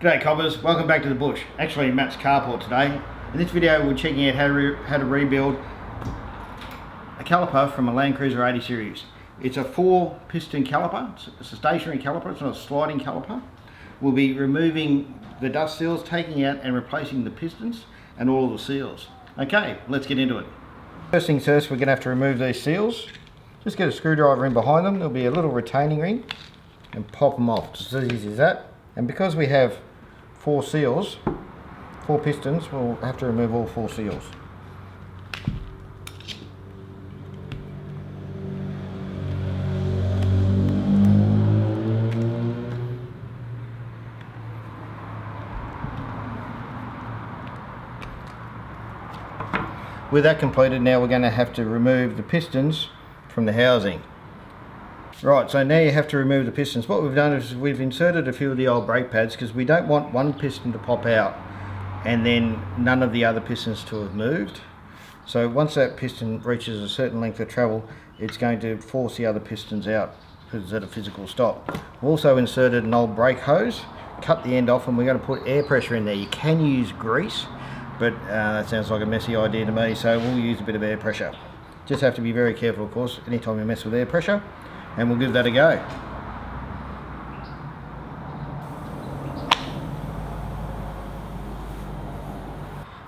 G'day cobbers, welcome back to the bush. Actually Matt's carport today. In this video we're checking out how to rebuild a caliper from a Land Cruiser 80 series. It's a 4-piston caliper, it's a stationary caliper, it's not a sliding caliper. We'll be removing the dust seals, taking out and replacing the pistons and all of the seals. Okay, let's get into it. First things first, we're going to have to remove these seals. Just get a screwdriver in behind them, there'll be a little retaining ring, and pop them off, just as easy as that. And because we have 4 seals, 4 pistons, we'll have to remove all 4 seals. With that completed, now we're going to have to remove the pistons from the housing. Right, so now you have to remove the pistons. What we've done is we've inserted a few of the old brake pads because we don't want one piston to pop out and then none of the other pistons to have moved. So once that piston reaches a certain length of travel, it's going to force the other pistons out because it's at a physical stop. We've also inserted an old brake hose, cut the end off, and we're going to put air pressure in there. You can use grease, but that sounds like a messy idea to me, so we'll use a bit of air pressure. Just have to be very careful, of course, anytime you mess with air pressure, and we'll give that a go.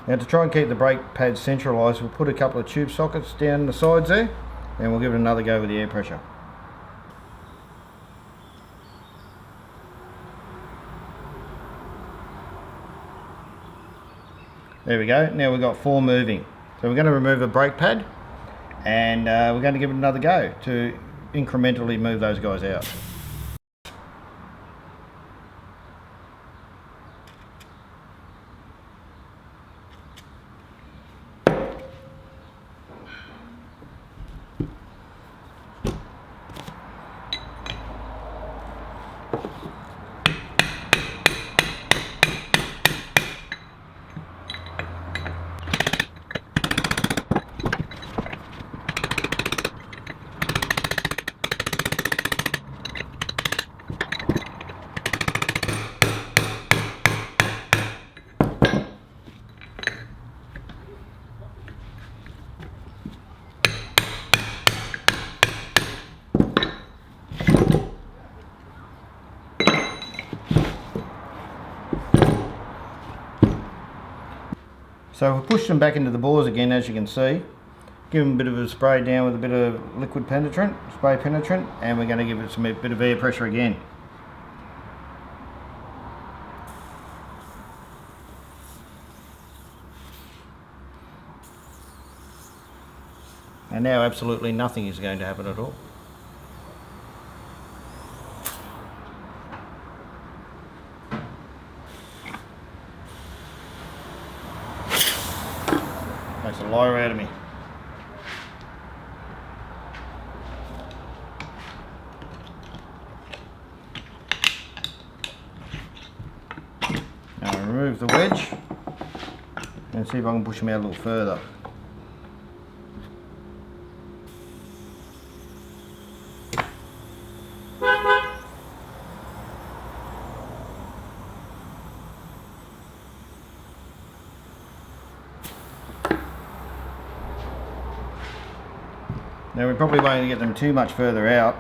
Now, to try and keep the brake pads centralised, we'll put a couple of tube sockets down the sides there, and we'll give it another go with the air pressure. There we go, now we've got 4 moving. So we're going to remove a brake pad and we're going to give it another go to incrementally move those guys out. So we've pushed them back into the bores again, as you can see. Give them a bit of a spray down with a bit of liquid penetrant, spray penetrant, and we're going to give it a bit of air pressure again. And now absolutely nothing is going to happen at all. Makes a liar out of me. Now I'll remove the wedge and see if I can push them out a little further. Now we probably won't get them too much further out,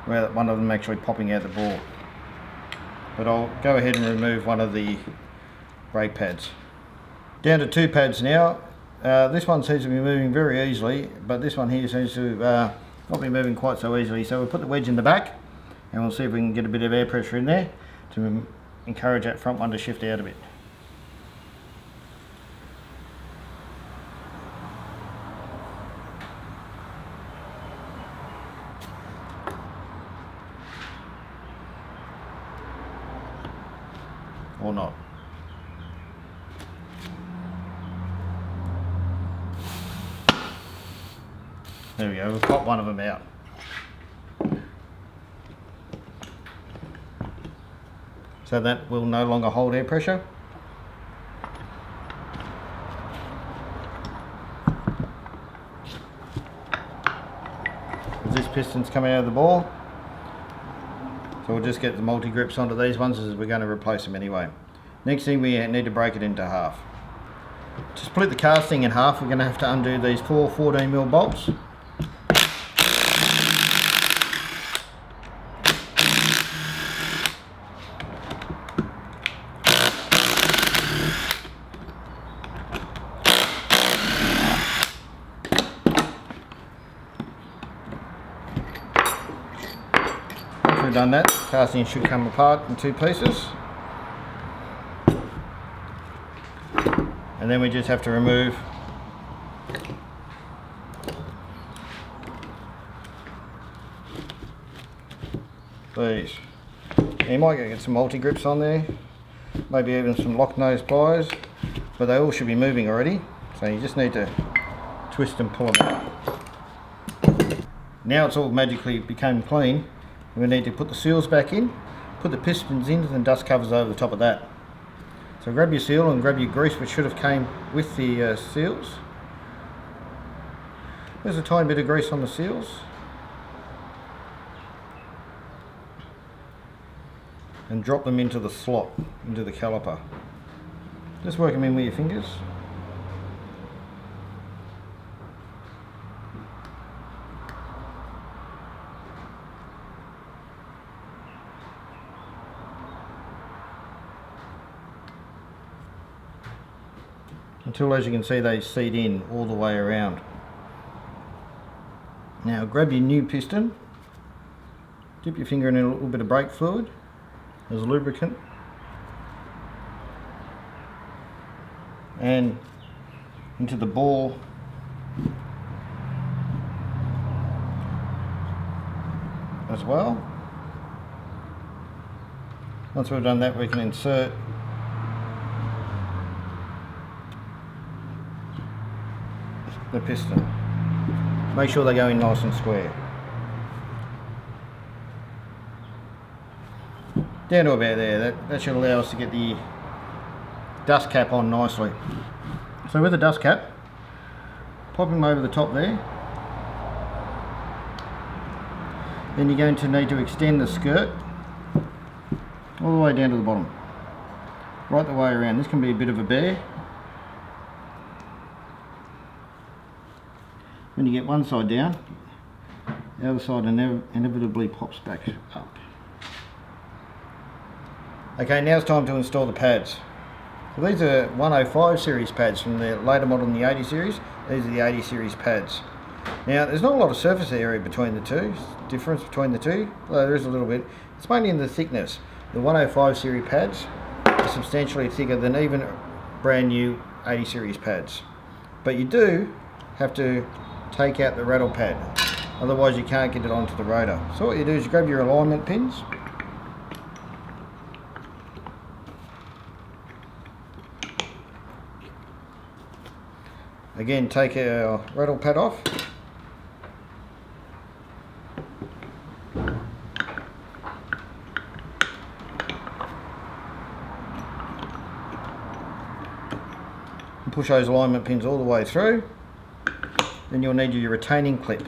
where one of them actually popping out the bore. But I'll go ahead and remove one of the brake pads. Down to 2 pads now. This one seems to be moving very easily, but this one here seems to not be moving quite so easily. So we'll put the wedge in the back and we'll see if we can get a bit of air pressure in there to encourage that front one to shift out a bit. Or not. There we go, we've got one of them out. So that will no longer hold air pressure. As this piston's coming out of the ball, so we'll just get the multi-grips onto these ones as we're going to replace them anyway. Next thing, we need to break it into half. To split the casting in half, we're going to have to undo these four 14mm bolts. Once we've done that, the casting should come apart in two pieces. And then we just have to remove these. Now you might get some multi-grips on there, maybe even some lock nose pliers, but they all should be moving already, so you just need to twist and pull them out. Now it's all magically become clean, we need to put the seals back in, put the pistons in, and dust covers over the top of that. So grab your seal and grab your grease, which should have came with the seals. There's a tiny bit of grease on the seals. And drop them into the slot, into the caliper. Just work them in with your fingers. Until, as you can see, they seat in all the way around. Now grab your new piston, dip your finger in a little bit of brake fluid as lubricant, and into the ball as well. Once we've done that, we can insert the piston. Make sure they go in nice and square. Down to about there. That should allow us to get the dust cap on nicely. So with the dust cap, pop them over the top there. Then you're going to need to extend the skirt all the way down to the bottom. Right the way around. This can be a bit of a bear. When you get one side down, the other side inevitably pops back up. Okay, now it's time to install the pads. So these are 105 series pads from the later model in the 80 series. These are the 80 series pads. Now there's not a lot of surface area between the two, difference between the two, although there is a little bit. It's mainly in the thickness. The 105 series pads are substantially thicker than even brand new 80 series pads. But you do have to take out the rattle pad, otherwise you can't get it onto the rotor. So what you do is you grab your alignment pins, again take our rattle pad off, and push those alignment pins all the way through. Then you'll need your retaining clip.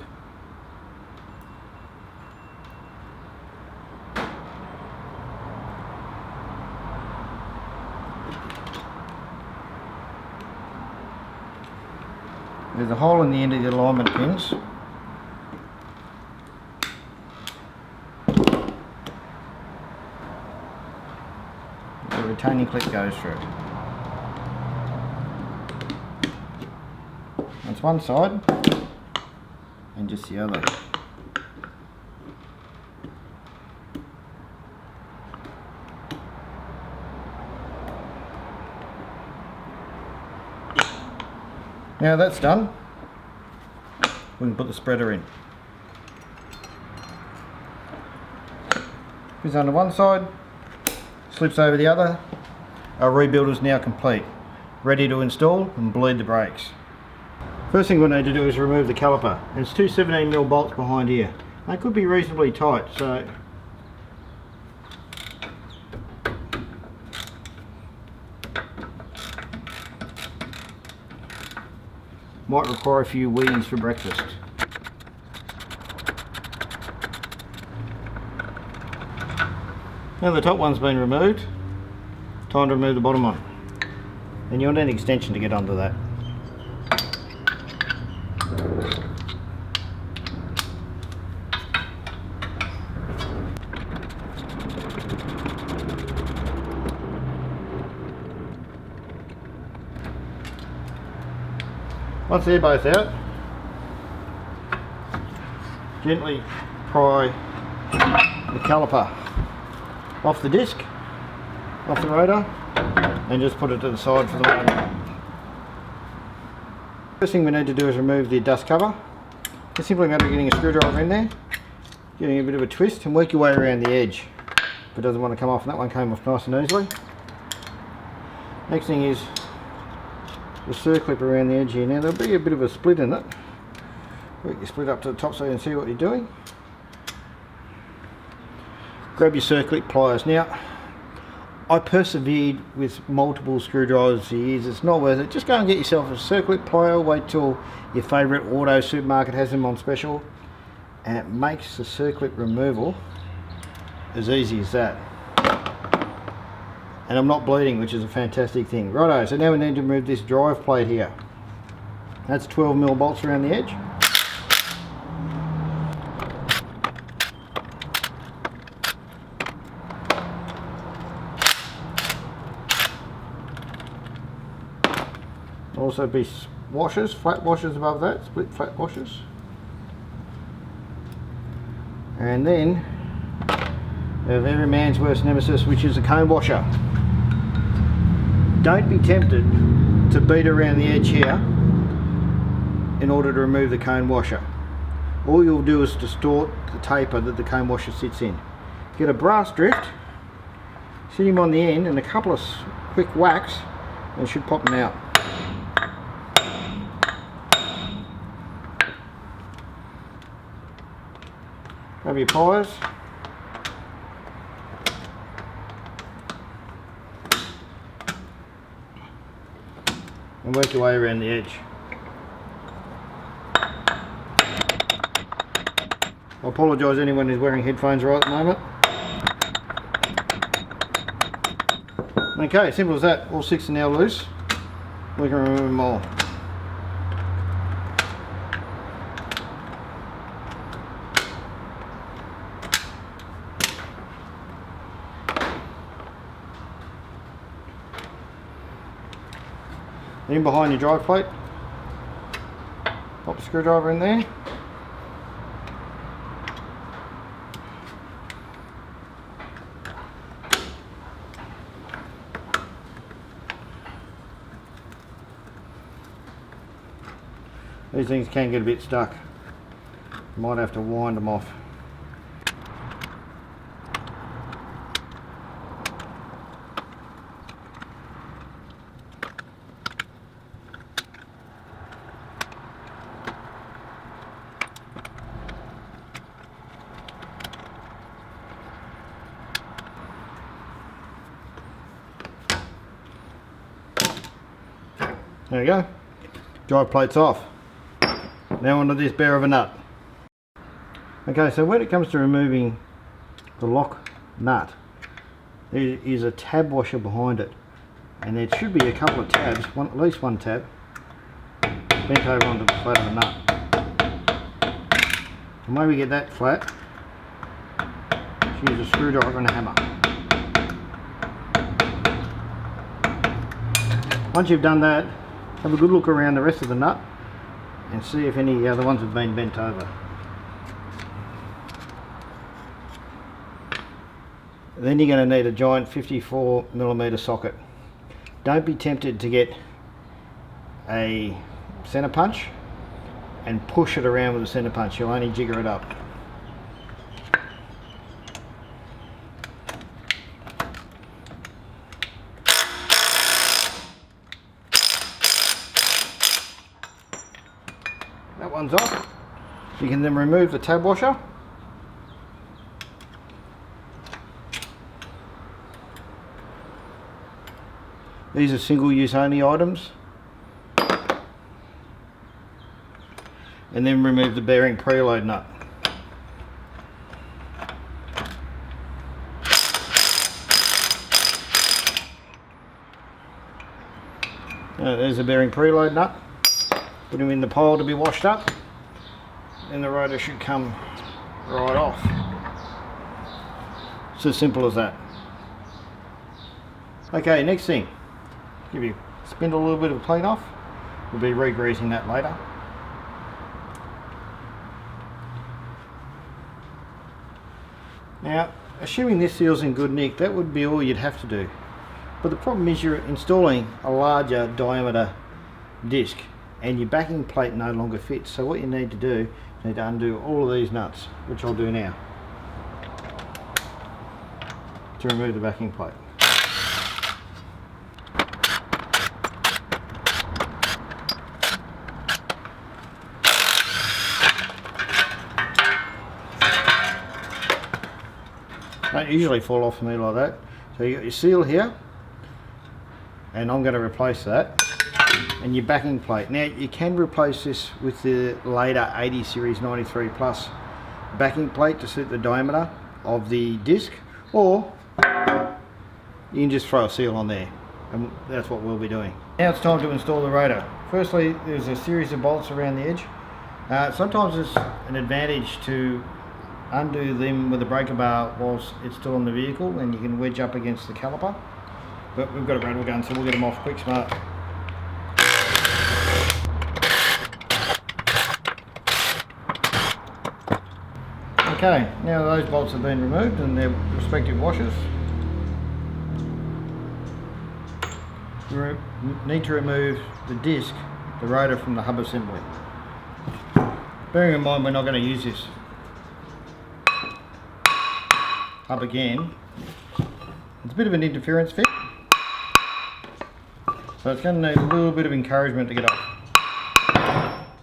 There's a hole in the end of the alignment pins. The retaining clip goes through. That's one side and just the other. Now that's done, we can put the spreader in. Goes under one side, slips over the other. Our rebuild is now complete, ready to install and bleed the brakes. First thing we'll need to do is remove the caliper. And it's two 17mm bolts behind here. They could be reasonably tight, so might require a few Wheaties for breakfast. Now the top one's been removed. Time to remove the bottom one. Then you want an extension to get onto that. Once they're both out, gently pry the caliper off the disc, off the rotor, and just put it to the side for the moment. First thing we need to do is remove the dust cover. It's simply a matter of getting a screwdriver in there, giving a bit of a twist, and work your way around the edge. If it doesn't want to come off, and that one came off nice and easily. Next thing is the circlip around the edge here. Now there'll be a bit of a split in it. Work your split up to the top so you can see what you're doing. Grab your circlip pliers. Now, I persevered with multiple screwdrivers for years. It's not worth it. Just go and get yourself a circlip plier. Wait till your favourite auto supermarket has them on special, and it makes the circlip removal as easy as that. And I'm not bleeding, which is a fantastic thing. Righto, so now we need to remove this drive plate here. That's 12mm bolts around the edge. Also be washers, flat washers above that, split flat washers. And then we have every man's worst nemesis, which is a cone washer. Don't be tempted to beat around the edge here in order to remove the cone washer. All you'll do is distort the taper that the cone washer sits in. Get a brass drift, sit him on the end, and a couple of quick whacks, and it should pop him out. Grab your pliers. And work your way around the edge. I apologise to anyone who's wearing headphones right at the moment. Okay, simple as that. All 6 are now loose. We can remove them all. In behind your drive plate, pop the screwdriver in there. These things can get a bit stuck. You might have to wind them off. There we go. Drive plate's off. Now onto this bear of a nut. Okay, so when it comes to removing the lock nut, there is a tab washer behind it, and there should be a couple of tabs, at least one tab, bent over onto the flat of the nut. And when we get that flat, just use a screwdriver and a hammer. Once you've done that, have a good look around the rest of the nut and see if any other ones have been bent over. Then you're going to need a giant 54mm socket. Don't be tempted to get a centre punch and push it around with a centre punch. You'll only jigger it up. That one's off. You can then remove the tab washer. These are single use only items. And then remove the bearing preload nut. There's a bearing preload nut. Put them in the pile to be washed up, and the rotor should come right off. It's as simple as that. Okay, next thing, give you spindle a little bit of clean off. We'll be re-greasing that later. Now, assuming this seal's in good nick, that would be all you'd have to do. But the problem is you're installing a larger diameter disc and your backing plate no longer fits. So what you need to do, you need to undo all of these nuts, which I'll do now, to remove the backing plate. Don't usually fall off for me like that. So you got your seal here, and I'm going to replace that, and your backing plate. Now you can replace this with the later 80 series 93 plus backing plate to suit the diameter of the disc, or you can just throw a seal on there, and that's what we'll be doing. Now it's time to install the rotor. Firstly, there's a series of bolts around the edge. Sometimes it's an advantage to undo them with a breaker bar whilst it's still on the vehicle, and you can wedge up against the caliper. But we've got a rattle gun, so we'll get them off quick smart. Okay, now those bolts have been removed and their respective washers. We need to remove the disc, the rotor, from the hub assembly. Bearing in mind we're not going to use this hub again. It's a bit of an interference fit, so it's going to need a little bit of encouragement to get off.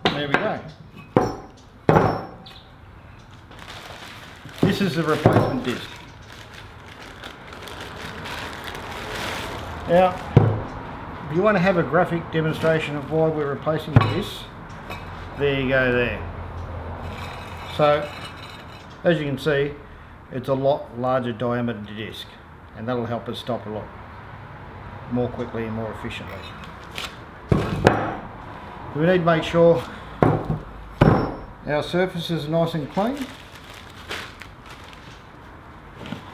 There we go. This is the replacement disc. Now, if you want to have a graphic demonstration of why we're replacing this, there you go there. So, as you can see, it's a lot larger diameter disc, and that'll help us stop a lot more quickly and more efficiently. We need to make sure our surface is nice and clean.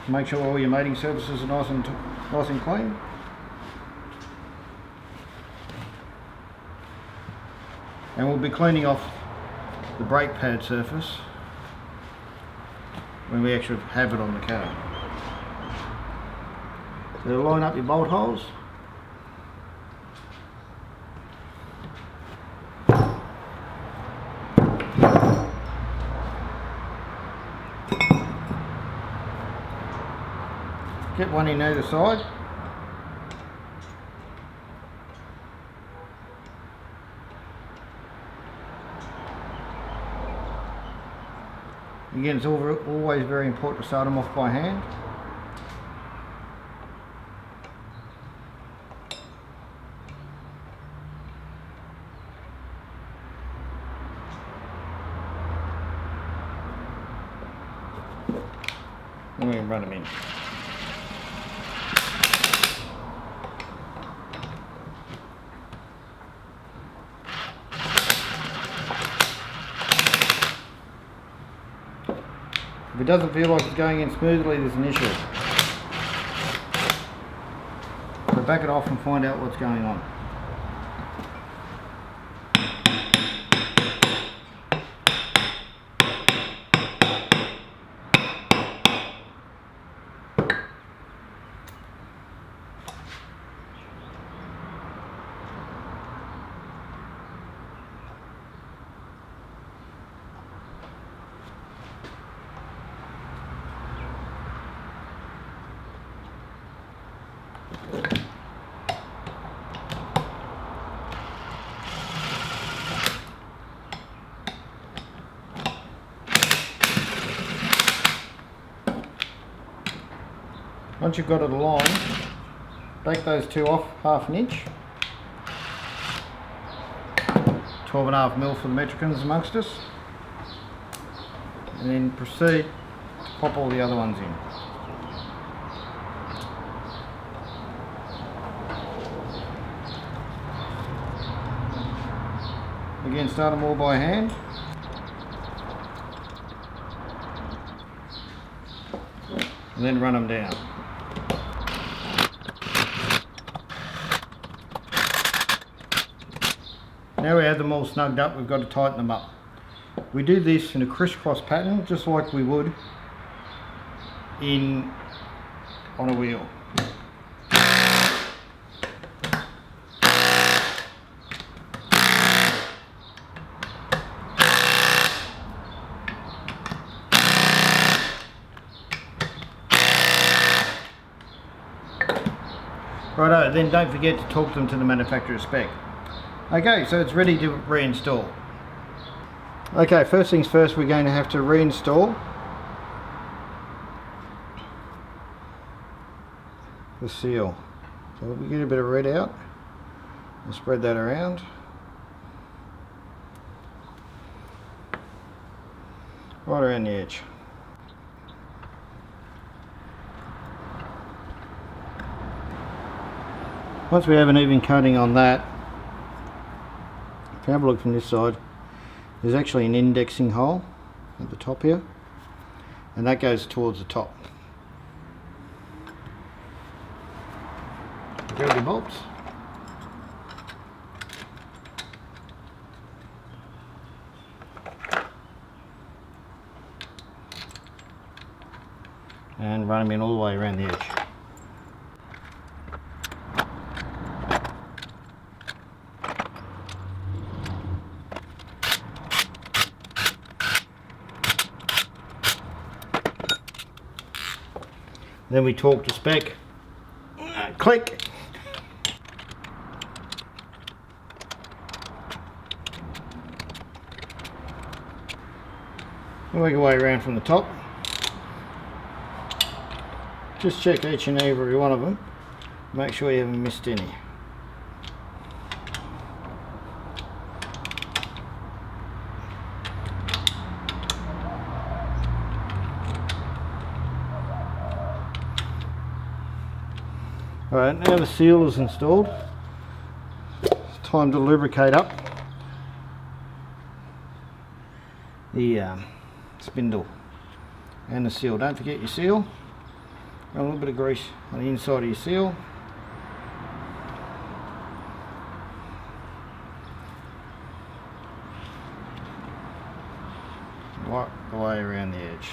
Make sure all your mating surfaces are nice and clean. And we'll be cleaning off the brake pad surface when we actually have it on the car. So line up your bolt holes. Get one in either side. Again, it's always very important to start them off by hand. And we can run them in. If it doesn't feel like it's going in smoothly, there's an issue. So back it off and find out what's going on. Once you've got it aligned, break those two off 1/2 inch. 12.5mm for the Metricans amongst us. And then proceed to pop all the other ones in. Again, start them all by hand. And then run them down. Now we have them all snugged up, we've got to tighten them up. We do this in a crisscross pattern, just like we would on a wheel. Righto, then don't forget to torque them to the manufacturer's spec. Okay, so it's ready to reinstall. Okay, first things first, we're going to have to reinstall the seal. So we get a bit of red out and spread that around. Right around the edge. Once we have an even coating on that, if you have a look from this side, there's actually an indexing hole at the top here, and that goes towards the top. Grab your bolts. And run them in all the way around the edge. Then we torque to spec. Click. Work your way around from the top. Just check each and every one of them. Make sure you haven't missed any. Alright, now the seal is installed. It's time to lubricate up the spindle and the seal. Don't forget your seal. Run a little bit of grease on the inside of your seal. Work the way around the edge.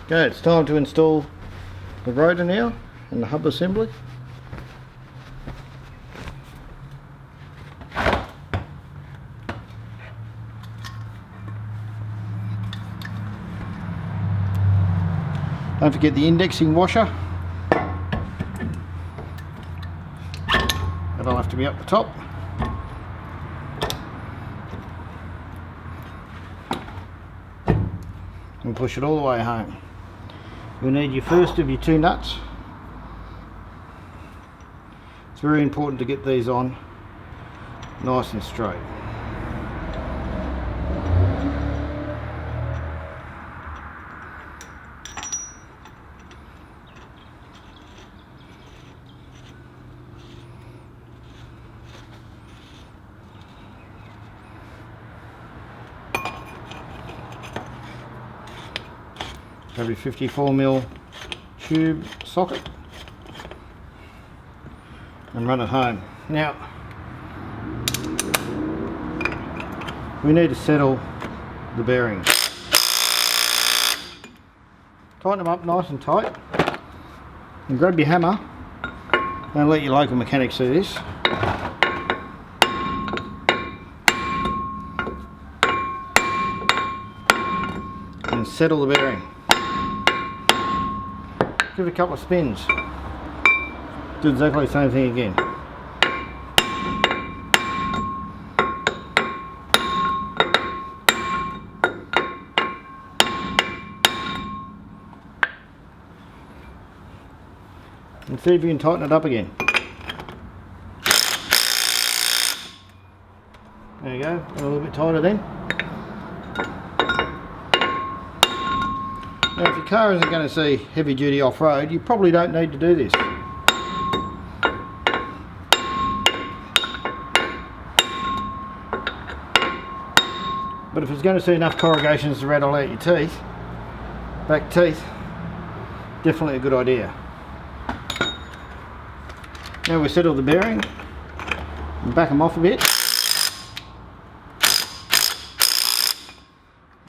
Okay, it's time to install the rotor now and the hub assembly. Don't forget the indexing washer. That'll have to be up the top. And push it all the way home. You'll need your first of your two nuts. It's very important to get these on nice and straight. Grab your 54mm tube socket and run it home. Now we need to settle the bearings. Tighten them up nice and tight and grab your hammer. Don't let your local mechanic see this. And settle the bearing. Give it a couple of spins. Do exactly the same thing again. And see if you can tighten it up again. There you go, a little bit tighter then. Now if your car isn't going to see heavy duty off-road, you probably don't need to do this. But if it's going to see enough corrugations to rattle out your teeth, back teeth, definitely a good idea. Now we settle the bearing and back them off a bit.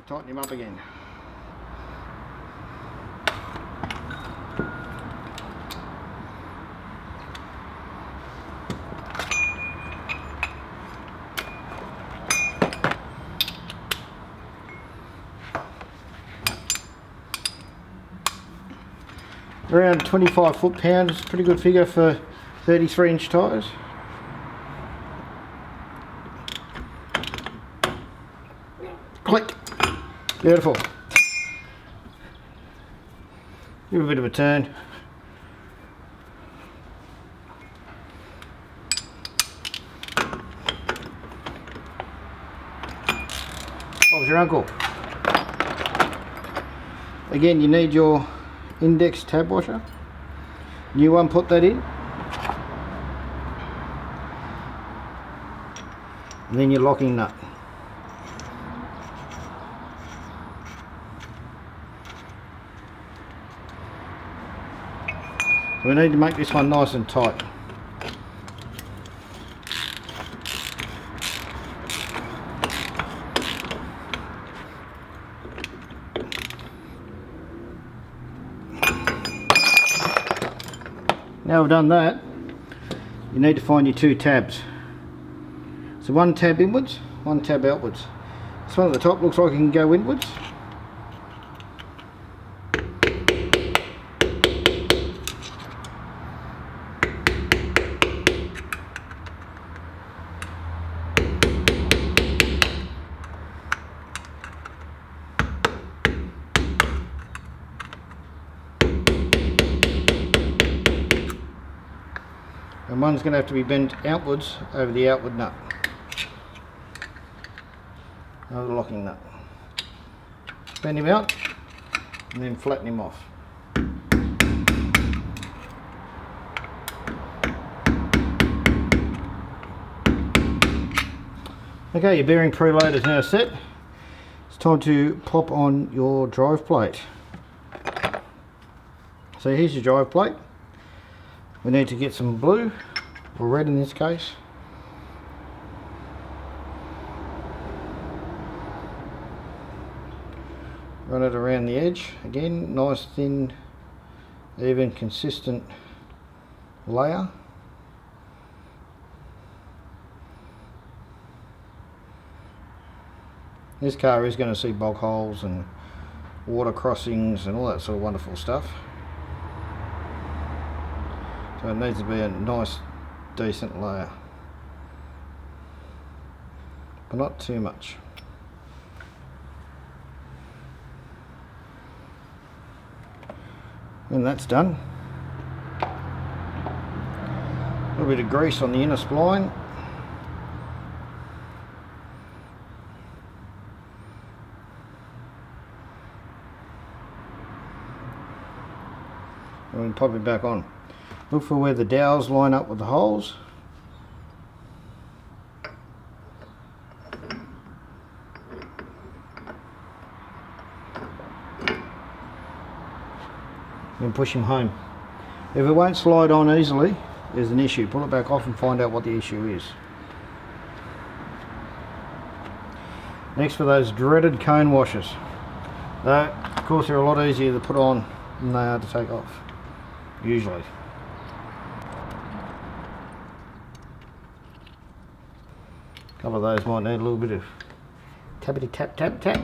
Tighten him up again. Around 25 foot-pounds, pretty good figure for 33-inch tyres. Click! Beautiful. Give it a bit of a turn. What was your uncle? Again, you need your index tab washer. New one, put that in. And then your locking nut. So we need to make this one nice and tight. Now we've done that, you need to find your two tabs. So one tab inwards, one tab outwards. This one at the top looks like it can go inwards. And one's going to have to be bent outwards over the outward nut, over the locking nut. Bend him out and then flatten him off. Okay, your bearing preload is now set. It's time to pop on your drive plate. So here's your drive plate. We need to get some blue, or red in this case. Run it around the edge. Again, nice thin, even, consistent layer. This car is going to see bog holes and water crossings and all that sort of wonderful stuff. So it needs to be a nice, decent layer, but not too much. When that's done, a little bit of grease on the inner spline. And we pop it back on. Look for where the dowels line up with the holes. And push him home. If it won't slide on easily, there's an issue. Pull it back off and find out what the issue is. Next, for those dreaded cone washers. Though, of course, they're a lot easier to put on than they are to take off, usually. A couple of those might need a little bit of tappity tap tap tap.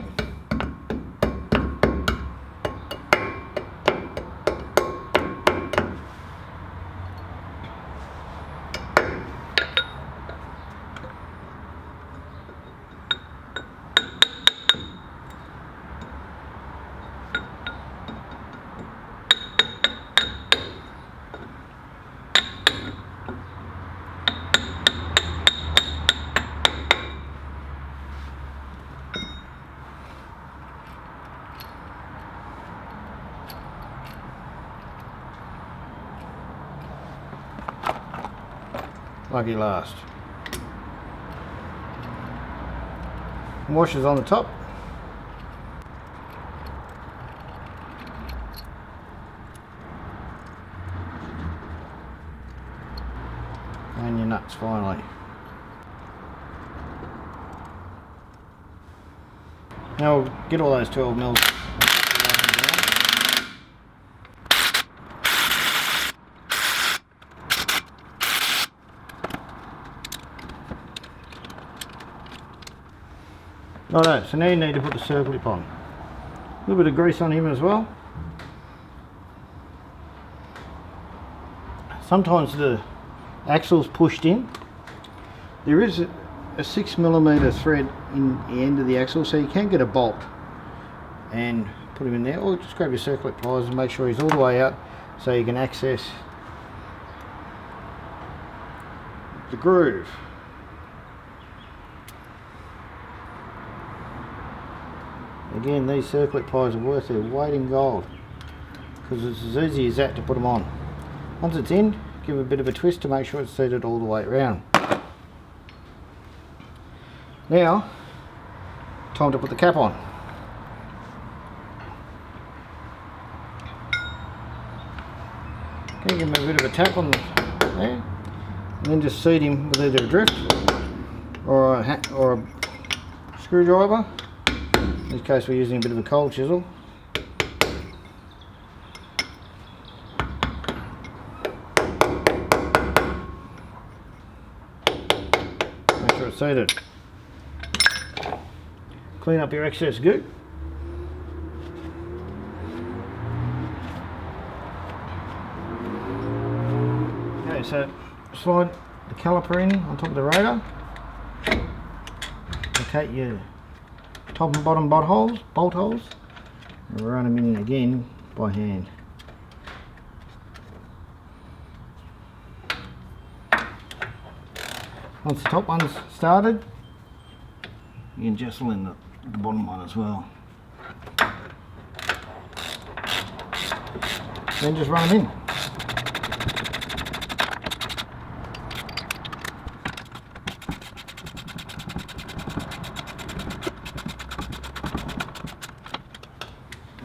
Lucky last. Washers on the top. And your nuts finally. Now we'll get all those 12 mils. Righto, so now you need to put the circlip on. A little bit of grease on him as well. Sometimes the axle's pushed in. There is a 6mm thread in the end of the axle, so you can get a bolt and put him in there, or just grab your circlip pliers and make sure he's all the way out so you can access the groove. Again, these circlip pliers are worth their weight in gold because it's as easy as that to put them on. Once it's in, give it a bit of a twist to make sure it's seated all the way around. Now, time to put the cap on. Okay, give him a bit of a tap on there, and then just seat him with either a drift or a screwdriver. In this case we're using a bit of a cold chisel. Make sure it's seated. Clean up your excess goo. Okay, so slide the caliper in on top of the rotor. Locate your top and bottom bolt holes, and run them in again by hand. Once the top one's started, you can jostle in the bottom one as well. Then just run them in.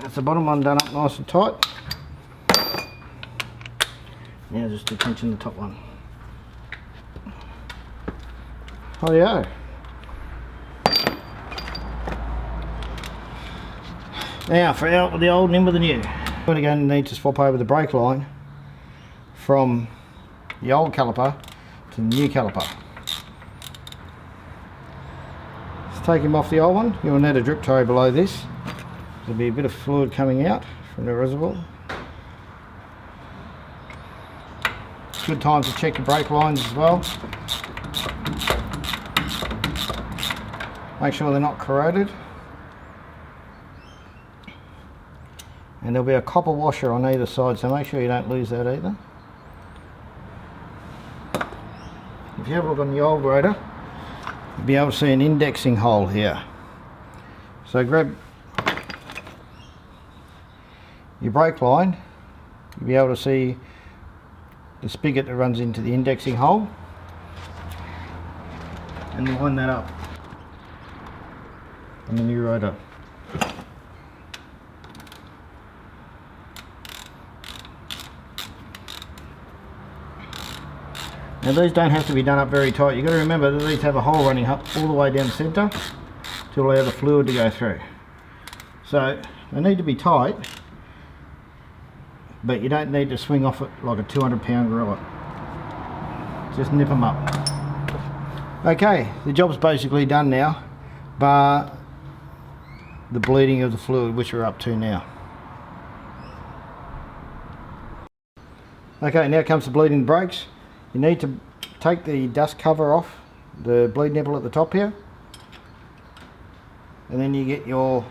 That's the bottom one done up nice and tight. Now just to tension the top one. Rightio. Now for out with the old and in with the new. We're going to need to swap over the brake line from the old caliper to the new caliper. Let's take him off the old one. You'll need a drip toe below this. There'll be a bit of fluid coming out from the reservoir. It's a good time to check your brake lines as well. Make sure they're not corroded. And there'll be a copper washer on either side, so make sure you don't lose that either. If you have a look on the old rotor, you'll be able to see an indexing hole here. So grab your brake line, you'll be able to see the spigot that runs into the indexing hole, and line that up on the new rotor. Now these don't have to be done up very tight. You've got to remember that these have a hole running up all the way down the centre to allow the fluid to go through. So they need to be tight, but you don't need to swing off it like a 200-pound gorilla. Just nip them up. Okay, the job's basically done now, bar the bleeding of the fluid, which we're up to now. Okay, now comes the bleeding brakes. You need to take the dust cover off the bleed nipple at the top here, and then you get your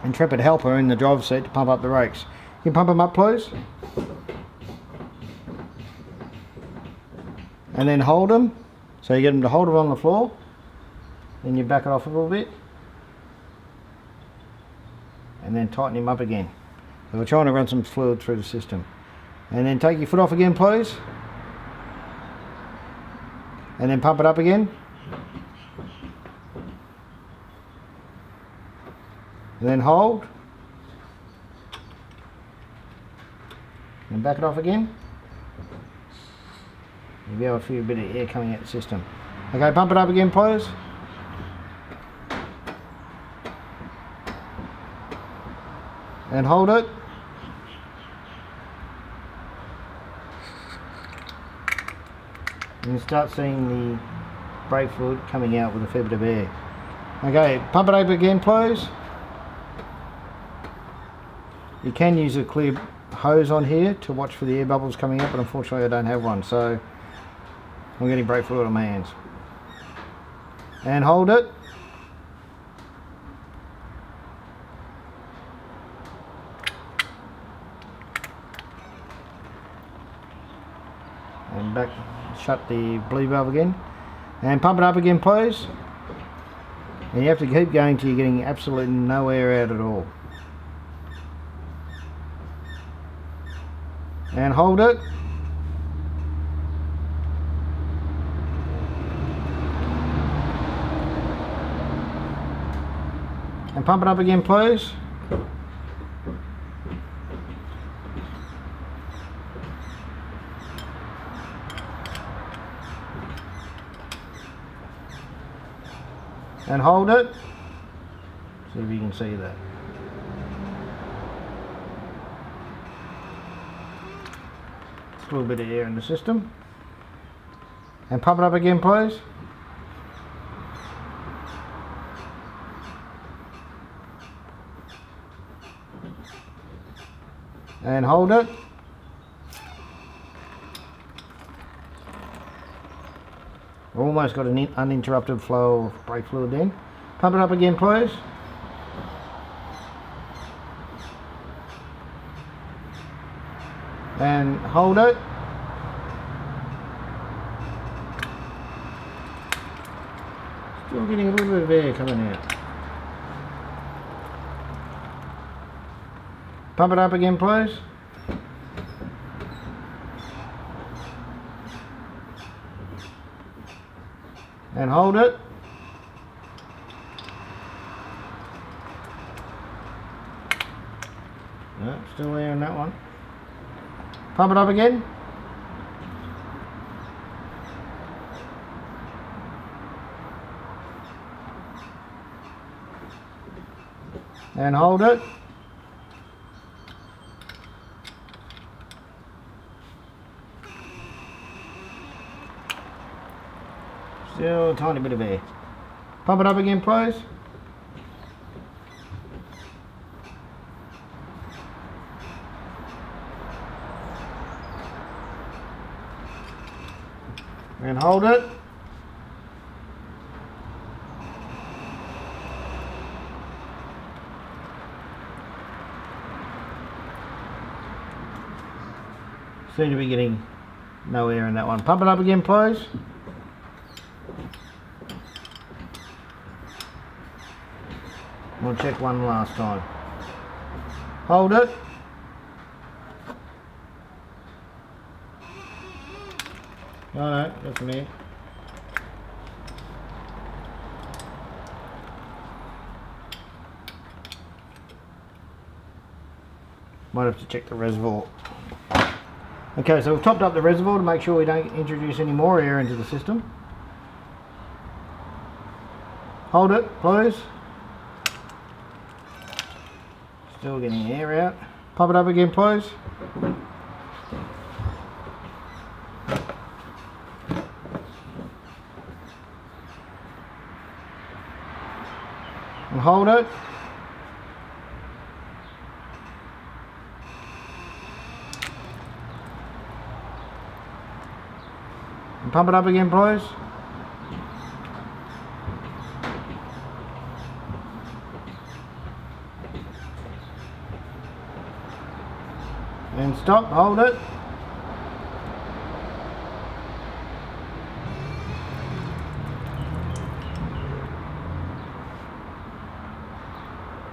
intrepid helper in the driver's seat to pump up the brakes. You can pump them up, please, and then hold them, so you get them to hold it on the floor, then you back it off a little bit, and then tighten him up again. So we're trying to run some fluid through the system. And then take your foot off again, please. And then pump it up again. And then hold. And back it off again. You'll be able to feel a bit of air coming out the system. Okay, pump it up again, please. And hold it. And you start seeing the brake fluid coming out with a fair bit of air. Okay, pump it up again, please. You can use a clear hose on here to watch for the air bubbles coming up, but unfortunately I don't have one, so I'm getting brake fluid on my hands. And hold it. And back, shut the bleed valve again. And pump it up again, please. And you have to keep going till you're getting absolutely no air out at all. And hold it. And pump it up again, please. And hold it. See if you can see that. A little bit of air in the system. And pump it up again, please. And hold it. Almost got an uninterrupted flow of brake fluid then. Pump it up again, please. And hold it. Still getting a little bit of air coming out. Pump it up again, please. And hold it. No, still there in that one. Pump it up again. And hold it. Still a tiny bit of air. Pump it up again, please. And hold it. Seem to be getting no air in that one. Pump it up again, please. We'll check one last time. Hold it. No, that's me. Might have to check the reservoir. Okay, so we've topped up the reservoir to make sure we don't introduce any more air into the system. Hold it, please. Still getting air out. Pump it up again, please. And hold it. And pump it up again, please. And stop, hold it.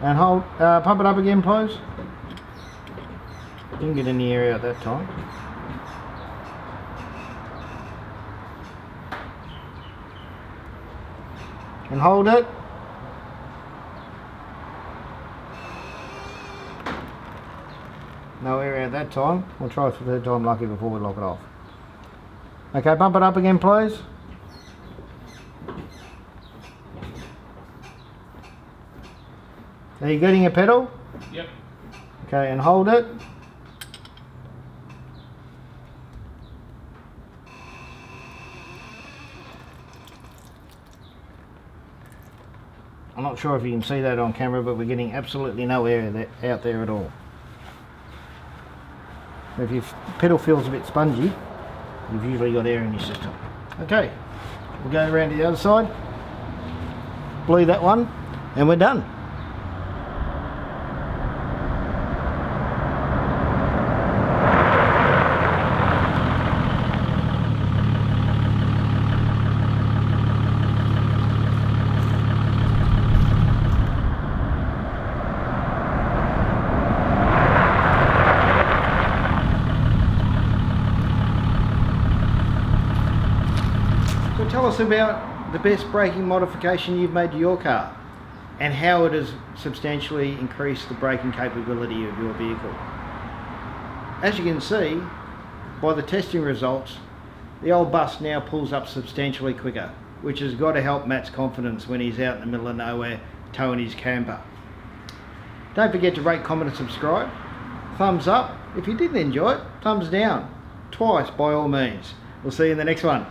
And hold, pump it up again, please. Didn't get any air out that time. And hold it. No air out that time. We'll try for the third time lucky before we lock it off. Okay, bump it up again please. Are you getting a pedal? Yep. Okay, and hold it. I'm not sure if you can see that on camera, but we're getting absolutely no air out there at all. If your pedal feels a bit spongy, you've usually got air in your system. Okay, we'll go around to the other side, bleed that one, and we're done. So tell us about the best braking modification you've made to your car and how it has substantially increased the braking capability of your vehicle. As you can see by the testing results, the old bus now pulls up substantially quicker, which has got to help Matt's confidence when he's out in the middle of nowhere towing his camper. Don't forget to rate, comment and subscribe. Thumbs up if you didn't enjoy it, thumbs down. Twice by all means. We'll see you in the next one.